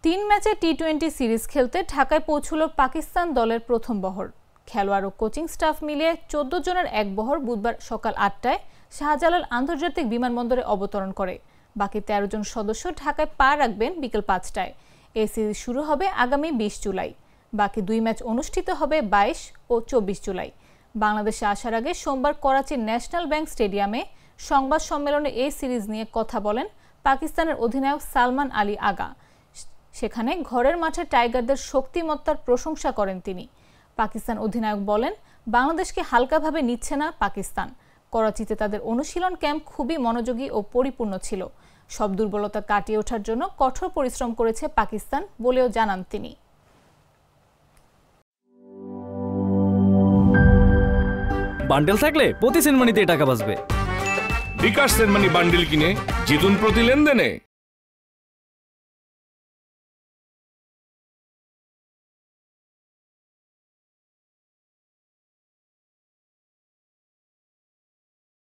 তিন ম্যাচে টি-20 সিরিজ খেলতে ঢাকায় পৌঁছল পাকিস্তান দলের প্রথম বহর। খেলোয়াড় ও কোচিং স্টাফ মিলিয়ে ১৪ জনের এক বহর বুধবার সকাল ৮টায় শাহজালাল আন্তর্জাতিক বিমানবন্দরে অবতরণ করে। বাকি ১৩ জন সদস্য ঢাকায় পা রাখবেন বিকেল ৫টায়। এই সিরিজ শুরু হবে আগামী ২০ জুলাই। বাকি দুই ম্যাচ অনুষ্ঠিত হবে ২২ ও ২৪ জুলাই। বাংলাদেশে আসার আগে সোমবার করাচির ন্যাশনাল ব্যাংক স্টেডিয়ামে সংবাদ সম্মেলনে এই সিরিজ নিয়ে কথা বলেন পাকিস্তানের অধিনায়ক সালমান আলী আগা। সেখানে ঘরের মাঠে টাইগারদের শক্তিমত্তার প্রশংসা করেন তিনি। পাকিস্তান অধিনায়ক বলেন, বাংলাদেশকে হালকাভাবে নিচ্ছে না পাকিস্তান। করাচিতে তাদের অনুশীলন ক্যাম্প খুবই মনোযোগী ও পরিপূর্ণ ছিল। সব দুর্বলতা কাটিয়ে ওঠার জন্য কঠোর পরিশ্রম করেছে পাকিস্তান বলেও জানান তিনি। বান্ডেল থাকলে প্রতি সেনমানিতে টাকা বাঁচবে। বিকাশ সেনমানি বান্ডেল কিনে জিতুন প্রতি লেনদেনে।